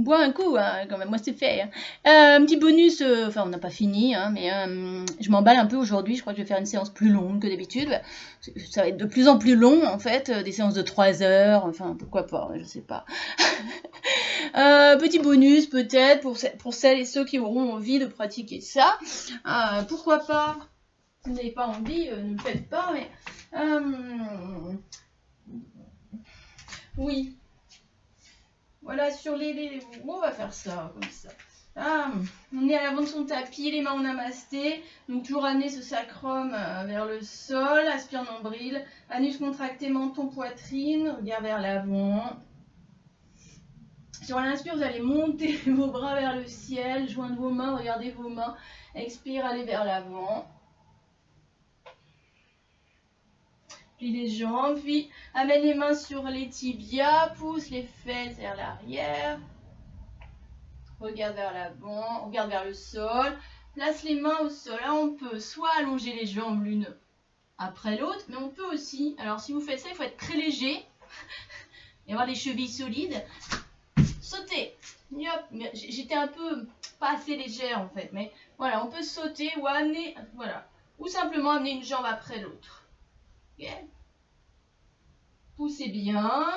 bois un coup, hein, quand même, moi c'est fait. Hein. Un petit bonus, enfin on n'a pas fini, hein, mais je m'emballe un peu aujourd'hui, je crois que je vais faire une séance plus longue que d'habitude. Ça va être de plus en plus long en fait, des séances de 3 heures, enfin pourquoi pas, je sais pas. Petit bonus peut-être pour celles et ceux qui auront envie de pratiquer ça. Pourquoi pas, si vous n'avez pas envie, ne le faites pas, mais... oui. Voilà, sur on va faire ça, comme ça. On est à l'avant de son tapis, les mains en namasté. Donc toujours amener ce sacrum vers le sol, aspire nombril, anus contracté, menton, poitrine, regard vers l'avant. Sur l'inspire, vous allez monter vos bras vers le ciel, joindre vos mains, regardez vos mains. Expire, allez vers l'avant. Plie les jambes, puis amène les mains sur les tibias, pousse les fesses vers l'arrière. Regarde vers l'avant, regarde vers le sol. Place les mains au sol. Là, on peut soit allonger les jambes l'une après l'autre, mais on peut aussi, alors si vous faites ça, il faut être très léger et avoir des chevilles solides. Sauter. J'étais un peu pas assez légère en fait, mais voilà, on peut sauter ou amener, voilà, ou simplement amener une jambe après l'autre. Ok. Poussez bien,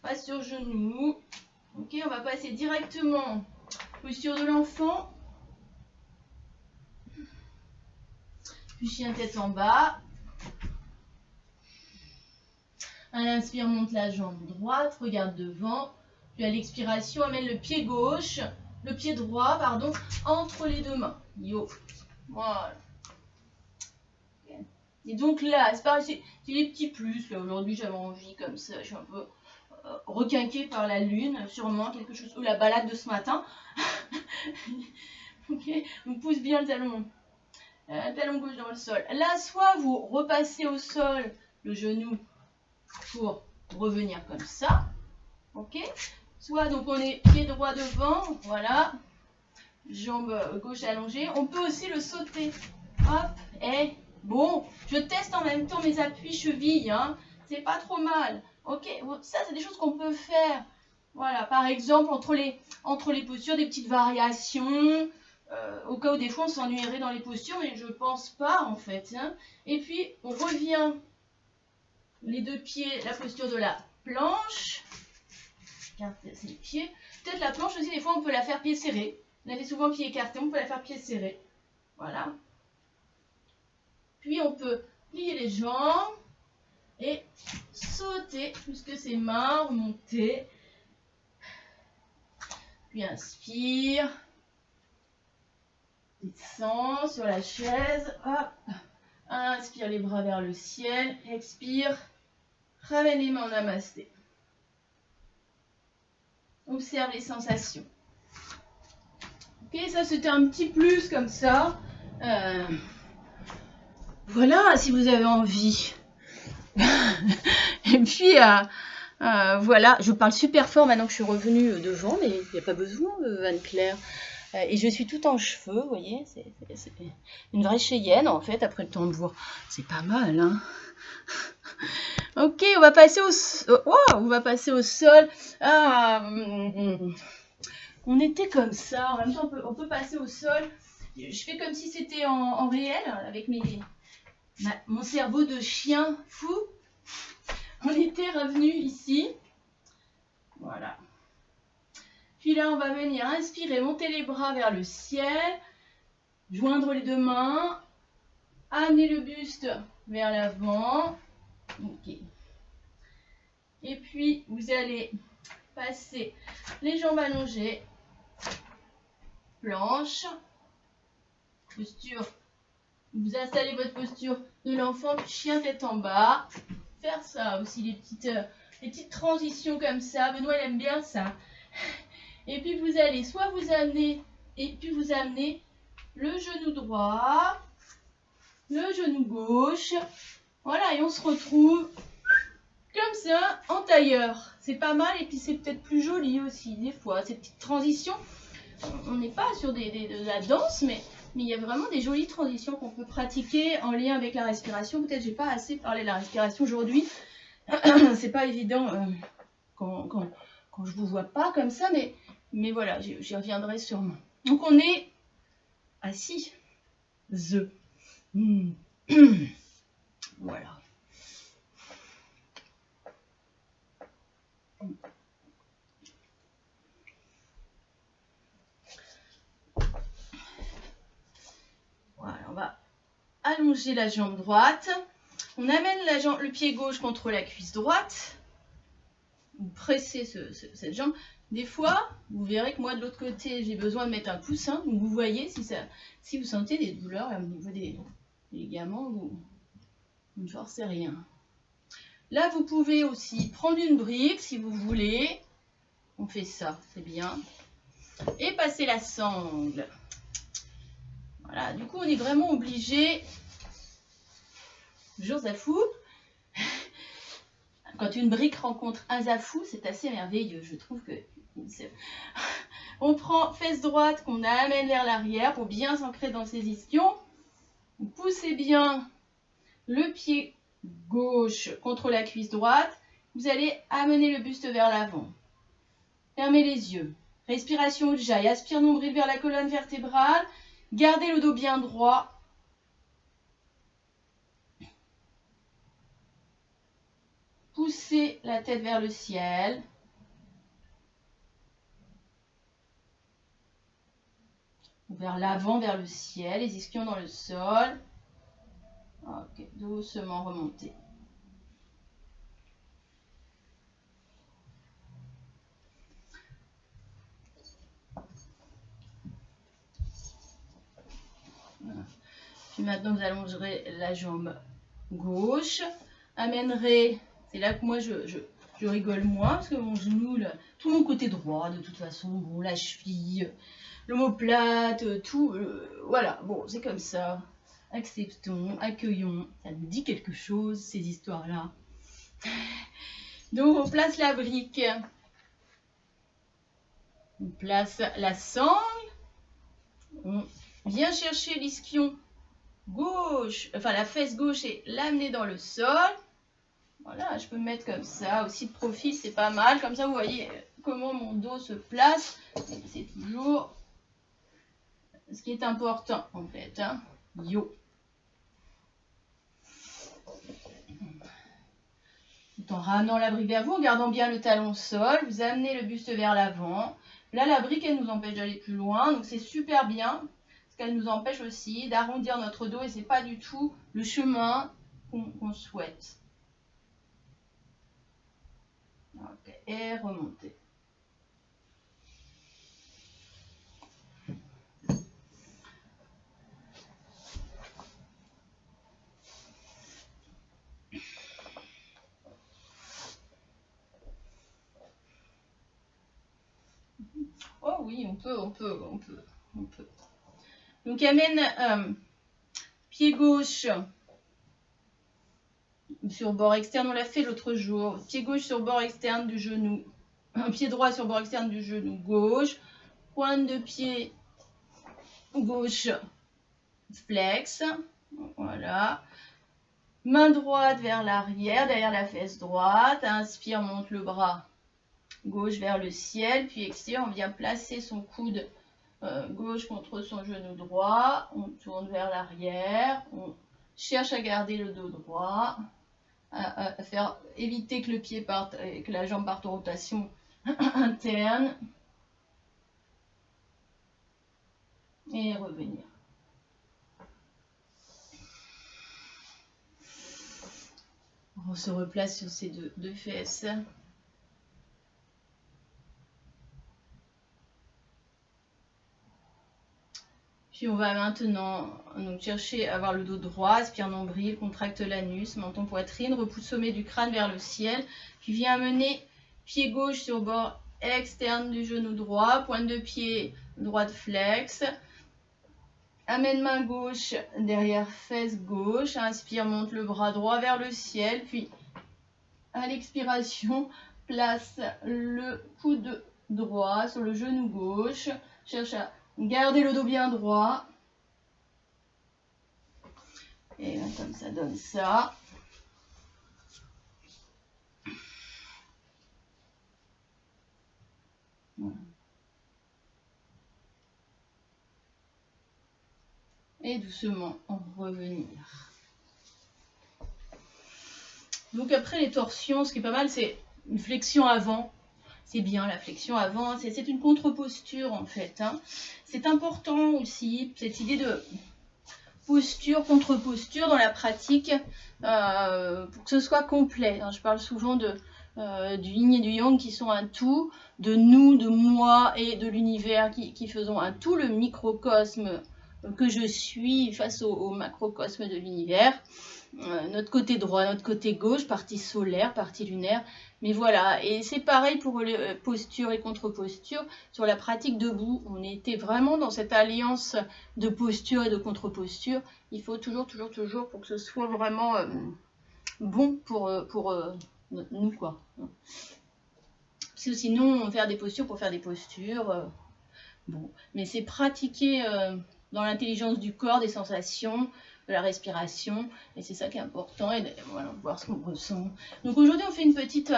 pas sur genou. Ok, on va passer directement posture de l'enfant. Puis chien tête en bas. À l'inspire, monte la jambe droite, regarde devant. Puis à l'expiration, amène le pied gauche, le pied droit, pardon, entre les deux mains. Yo. Voilà. Et donc là, c'est pareil, c'est des petits plus. Là, aujourd'hui, j'avais envie comme ça. Je suis un peu requinquée par la lune, sûrement quelque chose. Ou la balade de ce matin. Ok. On pousse bien le talon. Talon gauche dans le sol. Là, soit vous repassez au sol le genou pour revenir comme ça. Ok. Soit donc on est pied droit devant, voilà. Jambe gauche allongée. On peut aussi le sauter. Hop. Et bon, je teste en même temps mes appuis chevilles. Hein. C'est pas trop mal. Ok. Ça, c'est des choses qu'on peut faire. Voilà. Par exemple, entre les postures, des petites variations. Au cas où des fois on s'ennuierait dans les postures, mais je pense pas en fait. Hein. Et puis on revient les deux pieds, la posture de la planche. C'est les pieds. Peut-être la planche aussi, des fois on peut la faire pied serré. On avait souvent pied écarté, on peut la faire pied serré. Voilà. Puis on peut plier les jambes et sauter jusque ses mains, remonter. Puis inspire. Descend sur la chaise. Hop. Inspire les bras vers le ciel. Expire. Ramène les mains en namasté. Observe les sensations. Ok, ça c'était un petit plus comme ça. Voilà, si vous avez envie. Et puis, voilà, je parle super fort maintenant que je suis revenue devant, mais il n'y a pas besoin, Anne-Claire. Et je suis toute en cheveux, vous voyez, c'est une vraie Cheyenne en fait, après le tambour. C'est pas mal, hein. Ok, on va passer au sol. On était comme ça, en même temps on peut passer au sol. Je fais comme si c'était en réel, avec mon cerveau de chien fou. On était revenu ici. Voilà. Puis là, on va venir inspirer, monter les bras vers le ciel, joindre les deux mains, amener le buste vers l'avant. Ok. Et puis, vous allez passer les jambes allongées, planche, posture. Vous installez votre posture de l'enfant, chien tête en bas. Faire ça aussi, les petites transitions comme ça. Benoît, il aime bien ça. Et puis vous allez soit vous amener, et puis vous amenez le genou droit, le genou gauche. Voilà, et on se retrouve comme ça en tailleur. C'est pas mal, et puis c'est peut-être plus joli aussi, des fois, ces petites transitions. On n'est pas sur de la danse, mais il y a vraiment des jolies transitions qu'on peut pratiquer en lien avec la respiration. Peut-être j'ai pas assez parlé de la respiration aujourd'hui. C'est pas évident quand je vous vois pas comme ça, mais Mais voilà, j'y reviendrai sûrement. Donc on est assis. Voilà. Voilà, on va allonger la jambe droite. On amène le pied gauche contre la cuisse droite. Vous pressez cette jambe. Des fois, vous verrez que moi de l'autre côté, j'ai besoin de mettre un coussin. Donc vous voyez, si vous sentez des douleurs au niveau des ligaments, vous ne forcez rien. Là, vous pouvez aussi prendre une brique si vous voulez. On fait ça, c'est bien. Et passer la sangle. Voilà, du coup, on est vraiment obligé. Bonjour Zafou. Quand une brique rencontre un Zafou, c'est assez merveilleux. Je trouve que on prend fesse droite qu'on amène vers l'arrière pour bien s'ancrer dans ses ischions. Vous poussez bien le pied gauche contre la cuisse droite. Vous allez amener le buste vers l'avant. Fermez les yeux. Respiration Ujjayi. Aspire nombril vers la colonne vertébrale. Gardez le dos bien droit. Poussez la tête vers le ciel. Vers l'avant, vers le ciel. Les ischions dans le sol. Ok, doucement remonter. Voilà. Puis maintenant, vous allongerez la jambe gauche. Amènerez, c'est là que moi je rigole moins, parce que mon genou, là, tout mon côté droit, de toute façon, bon, la cheville, l'omoplate, tout, voilà, bon, c'est comme ça. Acceptons, accueillons, ça nous dit quelque chose, ces histoires-là. Donc, on place la brique. On place la sangle. On vient chercher l'ischion gauche, enfin la fesse gauche et l'amener dans le sol. Voilà, je peux me mettre comme ça, aussi de profil, c'est pas mal. Comme ça, vous voyez comment mon dos se place. C'est toujours ce qui est important, en fait. Hein. Yo. Tout en ramenant la brique vers vous, en gardant bien le talon au sol, vous amenez le buste vers l'avant. Là, la brique, elle nous empêche d'aller plus loin, donc c'est super bien. Parce qu'elle nous empêche aussi d'arrondir notre dos et c'est pas du tout le chemin qu'on souhaite. Ok, et remonter. Oh oui, on peut. Donc amène pied gauche sur bord externe, on l'a fait l'autre jour. Pied gauche sur bord externe du genou. Pied droit sur bord externe du genou gauche. Pointe de pied gauche flex. Voilà. Main droite vers l'arrière, derrière la fesse droite. Inspire, monte le bras gauche vers le ciel. Puis expire, on vient placer son coude gauche contre son genou droit. On tourne vers l'arrière. On cherche à garder le dos droit. À faire éviter que le pied parte, que la jambe parte en rotation interne. Et revenir. On se replace sur ces deux fesses. Puis on va maintenant donc, chercher à avoir le dos droit, aspire nombril, contracte l'anus, menton poitrine, repousse sommet du crâne vers le ciel. Puis viens amener pied gauche sur bord externe du genou droit, pointe de pied droite flex. Amène main gauche derrière fesse gauche, inspire, monte le bras droit vers le ciel, puis à l'expiration, place le coude droit sur le genou gauche, cherche à garder le dos bien droit, et comme ça donne ça. Voilà. Et doucement revenir. Donc après les torsions, ce qui est pas mal, c'est une flexion avant. C'est bien la flexion avant, c'est une contre-posture en fait. Hein. C'est important aussi, cette idée de posture, contre-posture dans la pratique, pour que ce soit complet. Hein. Je parle souvent du yin et du yang qui sont un tout, de nous, de moi et de l'univers qui faisons un tout, le microcosme que je suis face au macrocosme de l'univers. Notre côté droit, notre côté gauche, partie solaire, partie lunaire. Mais voilà, et c'est pareil pour les postures et contre-postures. Sur la pratique debout, on était vraiment dans cette alliance de posture et de contre-posture. Il faut toujours pour que ce soit vraiment bon pour nous, quoi. Parce que sinon, faire des postures pour faire des postures, bon. Mais c'est pratiquer dans l'intelligence du corps, des sensations, de la respiration, et c'est ça qui est important, et voilà, voir ce qu'on ressent. Donc aujourd'hui on fait une petite,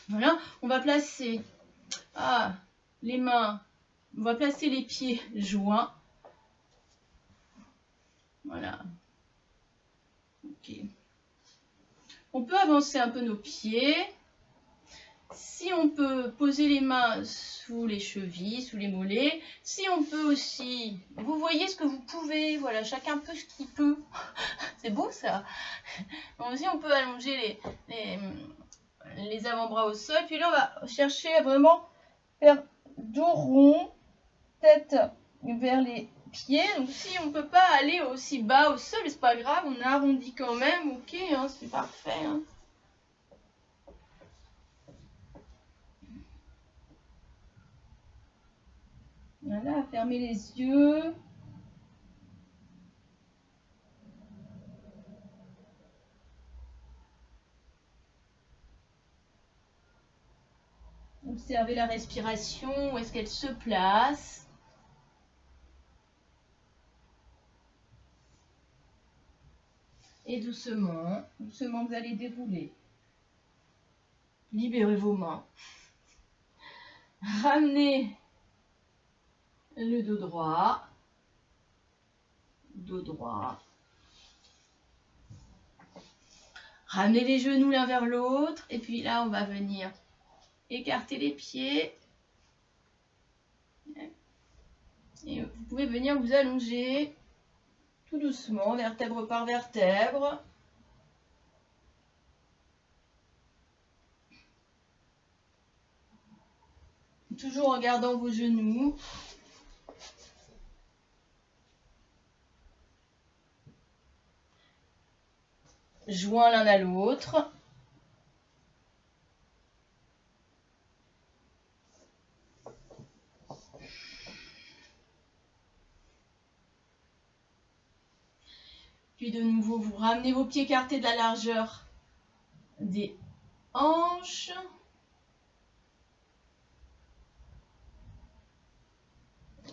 voilà, on va placer les mains, on va placer les pieds joints, voilà, ok. On peut avancer un peu nos pieds, si on peut poser les mains sous les chevilles, sous les mollets, si on peut aussi, vous voyez ce que vous pouvez, voilà, chacun peut ce qu'il peut, c'est beau ça. Donc aussi on peut allonger les avant-bras au sol, puis là on va chercher à vraiment faire dos rond, tête vers les pieds, donc si on ne peut pas aller aussi bas au sol, c'est pas grave, on arrondit quand même, ok, hein, c'est parfait. Hein. Voilà, fermez les yeux. Observez la respiration, où est-ce qu'elle se place. Et doucement, doucement vous allez dérouler. Libérez vos mains. Ramenez le dos droit. Dos droit. Ramenez les genoux l'un vers l'autre. Et puis là, on va venir écarter les pieds. Et vous pouvez venir vous allonger tout doucement, vertèbre par vertèbre. Toujours en gardant vos genoux. Joints l'un à l'autre. Puis de nouveau, vous ramenez vos pieds écartés de la largeur des hanches.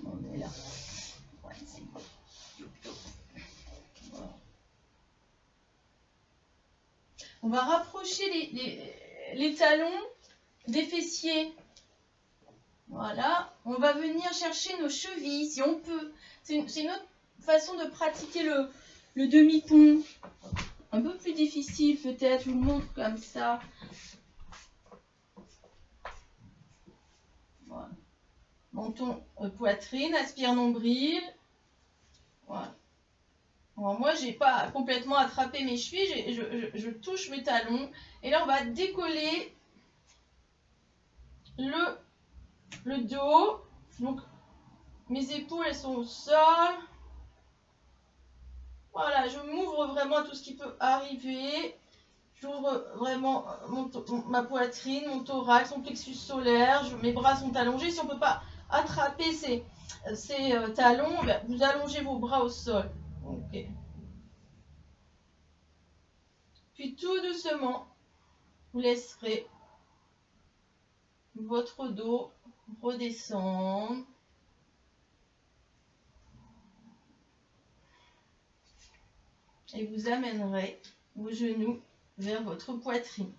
On est là. Ouais, c'est bon. Voilà. On va rapprocher les talons des fessiers. Voilà. On va venir chercher nos chevilles si on peut. C'est une autre façon de pratiquer le demi-pont. Un peu plus difficile peut-être. Je vous montre comme ça. Voilà. Menton, poitrine, aspire nombril. Voilà. Alors moi, j'ai pas complètement attrapé mes chevilles, je touche mes talons. Et là, on va décoller le dos. Donc, mes épaules, elles sont au sol. Voilà, je m'ouvre vraiment à tout ce qui peut arriver. J'ouvre vraiment ma poitrine, mon thorax, mon plexus solaire. Mes bras sont allongés. Si on ne peut pas attraper ces talons, vous allongez vos bras au sol. Ok. Puis tout doucement, vous laisserez votre dos redescendre. Et vous amènerez vos genoux vers votre poitrine.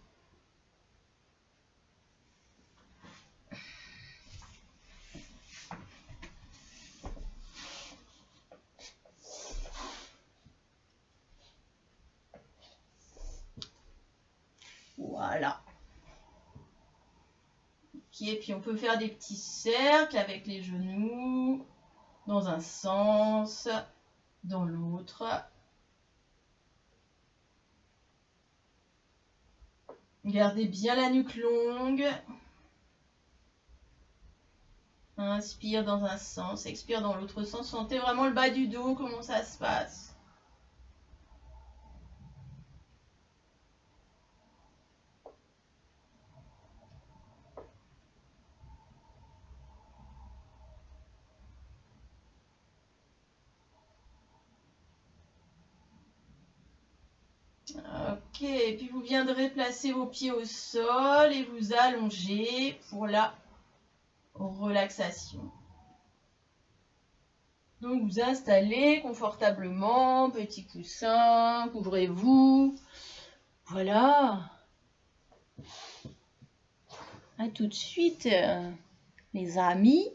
et puis on peut faire des petits cercles avec les genoux dans un sens, dans l'autre. Gardez bien la nuque longue. Inspire dans un sens, expire dans l'autre sens. Sentez vraiment le bas du dos, comment ça se passe. Ok, et puis vous viendrez placer vos pieds au sol et vous allonger pour la relaxation. Donc vous installez confortablement, petit coussin, couvrez-vous. Voilà. À tout de suite, les amis.